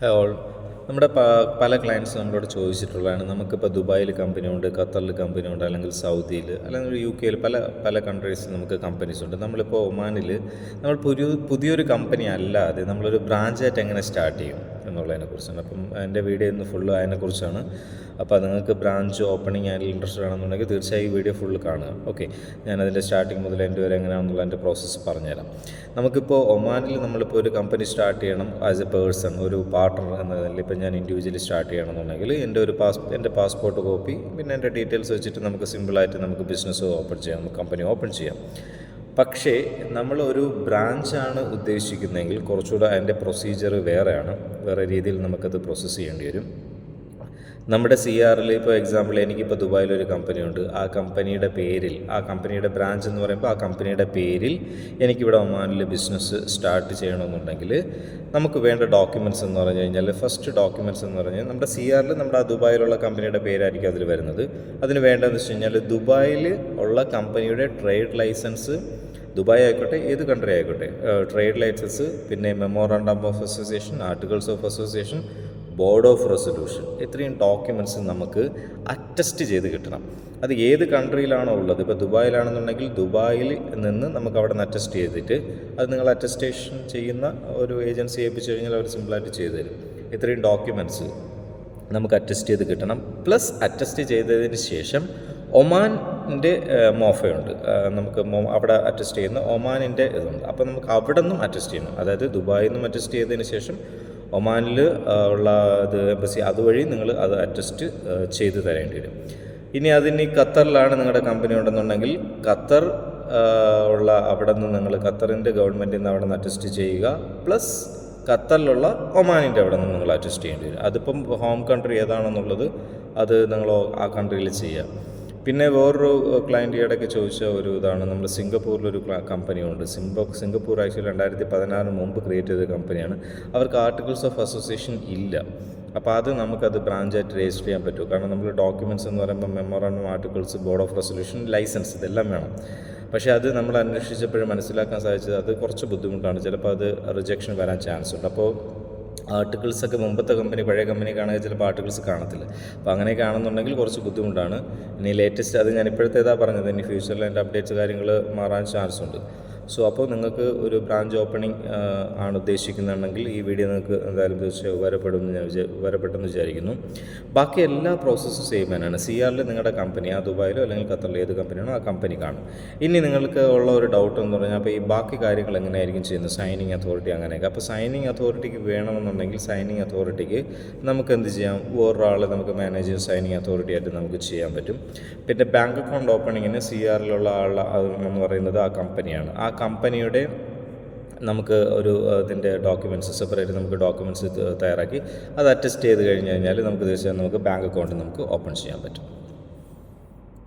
All നമ്മുടെ പല clients നമ്മളോട് ചോദിച്ചിട്ടുള്ളതാണ്. നമുക്കിപ്പോൾ ദുബായിൽ കമ്പനി ഉണ്ട്, ഖത്തറിൽ കമ്പനി ഉണ്ട്, അല്ലെങ്കിൽ സൗദിയിൽ, അല്ലെങ്കിൽ UK പല പല കൺട്രീസിൽ നമുക്ക് കമ്പനീസ് ഉണ്ട്. നമ്മളിപ്പോൾ ഒമാനിൽ നമ്മൾ പുതിയൊരു കമ്പനി അല്ലാതെ നമ്മളൊരു ബ്രാഞ്ചായിട്ട് എങ്ങനെ സ്റ്റാർട്ട് ചെയ്യും എന്നുള്ളതിനെക്കുറിച്ചാണ്. അപ്പം എൻ്റെ വീഡിയോ ഇന്ന് ഫുള്ള് അതിനെക്കുറിച്ചാണ്. അപ്പോൾ നിങ്ങൾക്ക് ബ്രാഞ്ച് ഓപ്പണിംഗ് അതിൽ ഇൻട്രസ്റ്റ് ആണെന്നുണ്ടെങ്കിൽ തീർച്ചയായും ഈ വീഡിയോ ഫുള്ള് കാണുക. ഓക്കെ, ഞാനതിൻ്റെ സ്റ്റാർട്ടിങ് മുതൽ എൻ്റെ വരെ എങ്ങനെയാണെന്നുള്ള എൻ്റെ പ്രോസസ്സ് പറഞ്ഞുതരാം. നമുക്കിപ്പോൾ ഒമാനിൽ നമ്മളിപ്പോൾ ഒരു കമ്പനി സ്റ്റാർട്ട് ചെയ്യണം ആസ് എ പേഴ്സൺ, ഒരു പാർട്ട്ണർ എന്നതിൽ ഇപ്പോൾ ഞാൻ ഇൻഡിവിജ്വലി സ്റ്റാർട്ട് ചെയ്യണമെന്നുണ്ടെങ്കിൽ എൻ്റെ പാസ്പോർട്ട് കോപ്പി പിന്നെ എൻ്റെ ഡീറ്റെയിൽസ് വെച്ചിട്ട് നമുക്ക് സിമ്പിളായിട്ട് നമുക്ക് ബിസിനസ് ഓപ്പൺ ചെയ്യാം, നമുക്ക് കമ്പനി ഓപ്പൺ ചെയ്യാം. പക്ഷേ നമ്മളൊരു ബ്രാഞ്ചാണ് ഉദ്ദേശിക്കുന്നതെങ്കിൽ കുറച്ചുകൂടെ അതിൻ്റെ പ്രൊസീജിയർ വേറെ രീതിയിൽ നമുക്കത് പ്രോസസ്സ് ചെയ്യേണ്ടി വരും. നമ്മുടെ CRൽ ഇപ്പോൾ എക്സാമ്പിൾ എനിക്കിപ്പോൾ ദുബായിലൊരു കമ്പനിയുണ്ട്. ആ കമ്പനിയുടെ പേരിൽ, ആ കമ്പനിയുടെ ബ്രാഞ്ച് എന്ന് പറയുമ്പോൾ ആ കമ്പനിയുടെ പേരിൽ എനിക്കിവിടെ ഒമാനിൽ ബിസിനസ് സ്റ്റാർട്ട് ചെയ്യണമെന്നുണ്ടെങ്കിൽ നമുക്ക് വേണ്ട ഡോക്യുമെൻറ്റ്സ് എന്ന് പറഞ്ഞു കഴിഞ്ഞാൽ, ഫസ്റ്റ് ഡോക്യുമെൻറ്റ്സ് എന്ന് പറഞ്ഞാൽ നമ്മുടെ CRൽ നമ്മുടെ ആ ദുബായിലുള്ള കമ്പനിയുടെ പേരായിരിക്കും അതിൽ വരുന്നത്. അതിന് വേണ്ടതെന്ന് വെച്ച് കഴിഞ്ഞാൽ ദുബായിൽ ഉള്ള കമ്പനിയുടെ ട്രേഡ് ലൈസൻസ്, ദുബായ് ആയിക്കോട്ടെ ഏത് കൺട്രി ആയിക്കോട്ടെ, ട്രേഡ് ലൈസൻസ്, പിന്നെ memorandum of association, articles of association, board of resolution, ഇത്രയും ഡോക്യുമെൻറ്റ്സ് നമുക്ക് അറ്റസ്റ്റ് ചെയ്ത് കിട്ടണം. അത് ഏത് കൺട്രിയിലാണോ ഉള്ളത്, ഇപ്പോൾ ദുബായിലാണെന്നുണ്ടെങ്കിൽ ദുബായിൽ നിന്ന് നമുക്ക് അവിടെ നിന്ന് അറ്റസ്റ്റ് ചെയ്തിട്ട് അത് നിങ്ങൾ അറ്റസ്റ്റേഷൻ ചെയ്യുന്ന ഒരു ഏജൻസി ഏൽപ്പിച്ചു കഴിഞ്ഞാൽ അവർ സിമ്പിളായിട്ട് ചെയ്തു തരും. ഇത്രയും ഡോക്യുമെൻറ്റ്സ് നമുക്ക് അറ്റസ്റ്റ് ചെയ്ത് കിട്ടണം. പ്ലസ് അറ്റസ്റ്റ് ചെയ്തതിന് ശേഷം ഒമാനിൻ്റെ മോഫയുണ്ട്, നമുക്ക് അവിടെ അറ്റസ്റ്റ് ചെയ്യുന്ന ഒമാനിൻ്റെ ഇതുണ്ട്. അപ്പോൾ നമുക്ക് അവിടെ നിന്നും അറ്റസ്റ്റ് ചെയ്യണം. അതായത് ദുബായിൽ നിന്നും അറ്റസ്റ്റ് ചെയ്തതിന് ശേഷം ഒമാനിൽ ഉള്ള ഇത് എംബസി അതുവഴി നിങ്ങൾ അത് അറ്റസ്റ്റ് ചെയ്ത് തരേണ്ടി വരും. ഇനി അതിന് ഖത്തറിലാണ് നിങ്ങളുടെ കമ്പനി ഉണ്ടെന്നുണ്ടെങ്കിൽ ഖത്തർ ഉള്ള അവിടെ നിന്ന് നിങ്ങൾ ഖത്തറിൻ്റെ ഗവൺമെൻറ്റിൽ നിന്ന് അവിടെ നിന്ന് അറ്റസ്റ്റ് ചെയ്യുക. പ്ലസ് ഖത്തറിലുള്ള ഒമാനിൻ്റെ അവിടെ നിന്ന് നിങ്ങൾ അറ്റസ്റ്റ് ചെയ്യേണ്ടി വരും. അതിപ്പം ഹോം കൺട്രി ഏതാണെന്നുള്ളത് അത് നിങ്ങൾ ആ കൺട്രിയിൽ ചെയ്യുക. പിന്നെ വേറൊരു ക്ലയൻറ്റ് ഇടയ്ക്ക് ചോദിച്ച ഒരു ഇതാണ്, നമ്മൾ സിംഗപ്പൂരിലൊരു കമ്പനിയുണ്ട്. സിംഗപ്പൂർ ആക്ച്വലി 2016 മുമ്പ് ക്രിയേറ്റ് ചെയ്ത കമ്പനിയാണ്. അവർക്ക് ആർട്ടിക്കിൾസ് ഓഫ് അസോസിയേഷൻ ഇല്ല. അപ്പോൾ അത് നമുക്കത് ബ്രാഞ്ചായിട്ട് രജിസ്റ്റർ ചെയ്യാൻ പറ്റും. കാരണം നമ്മൾ ഡോക്യുമെൻറ്റ്സ് എന്ന് പറയുമ്പോൾ memorandum, articles, board of resolution, licence ഇതെല്ലാം വേണം. പക്ഷേ അത് നമ്മൾ അന്വേഷിച്ചപ്പോഴും മനസ്സിലാക്കാൻ സാധിച്ചത് അത് കുറച്ച് ബുദ്ധിമുട്ടാണ്. ചിലപ്പോൾ അത് റിജക്ഷൻ വരാൻ ചാൻസ് ഉണ്ട്. അപ്പോൾ ആർട്ടിക്കിൾസൊക്കെ മുമ്പത്തെ കമ്പനി, പഴയ കമ്പനി കാണുക ചിലപ്പോൾ ആർട്ടിക്കിൾസ് കാണത്തില്ല. അപ്പോൾ അങ്ങനെയൊക്കെ ആണെന്നുണ്ടെങ്കിൽ കുറച്ച് ബുദ്ധിമുട്ടാണ്. ഇനി ലേറ്റസ്റ്റ് അത് ഞാൻ ഇപ്പോഴത്തെ ഏതാ പറഞ്ഞത്, ഇനി ഫ്യൂച്ചറിൽ എൻ്റെ അപ്ഡേറ്റ്സ് കാര്യങ്ങൾ മാറാൻ ചാൻസ് ഉണ്ട്. സോ അപ്പോൾ നിങ്ങൾക്ക് ഒരു ബ്രാഞ്ച് ഓപ്പണിംഗ് ആണ് ഉദ്ദേശിക്കുന്നുണ്ടെങ്കിൽ ഈ വീഡിയോ നിങ്ങൾക്ക് എന്തായാലും തീർച്ചയായും ഉപകാരപ്പെട്ടെന്ന് വിചാരിക്കുന്നു. ബാക്കി എല്ലാ പ്രോസസ്സും സെയിം തന്നെയാണ്. CRൽ നിങ്ങളുടെ കമ്പനി, ആ ദുബായിലോ അല്ലെങ്കിൽ ഖത്തറിലോ ഏത് കമ്പനിയാണോ ആ കമ്പനി കാണും. ഇനി നിങ്ങൾക്ക് ഉള്ള ഒരു ഡൗട്ട് എന്ന് പറഞ്ഞാൽ അപ്പോൾ ഈ ബാക്കി കാര്യങ്ങൾ എങ്ങനെയായിരിക്കും ചെയ്യുന്നത്, സൈനിങ് അതോറിറ്റി അങ്ങനെയൊക്കെ. അപ്പോൾ സൈനിങ് അതോറിറ്റിക്ക് വേണമെന്നുണ്ടെങ്കിൽ സൈനിങ് അതോറിറ്റിക്ക് നമുക്ക് എന്ത് ചെയ്യാം, വേറൊരാളെ നമുക്ക് മാനേജ് ചെയ്യാൻ സൈനിങ് അതോറിറ്റി ആയിട്ട് നമുക്ക് ചെയ്യാൻ പറ്റും. പിന്നെ ബാങ്ക് അക്കൗണ്ട് ഓപ്പണിങ്ങിന് CRലുള്ള ആൾ എന്ന് പറയുന്നത് ആ കമ്പനിയാണ്. ആ കമ്പനിയുടെ നമുക്ക് ഒരു ഇതിൻ്റെ ഡോക്യുമെൻറ്റ്സ് സെപ്പറേറ്റ് നമുക്ക് ഡോക്യുമെൻറ്റ്സ് തയ്യാറാക്കി അത് അറ്റസ്റ്റ് ചെയ്ത് കഴിഞ്ഞ് കഴിഞ്ഞാൽ നമുക്ക് തീർച്ചയായും നമുക്ക് ബാങ്ക് അക്കൗണ്ട് നമുക്ക് ഓപ്പൺ ചെയ്യാൻ പറ്റും.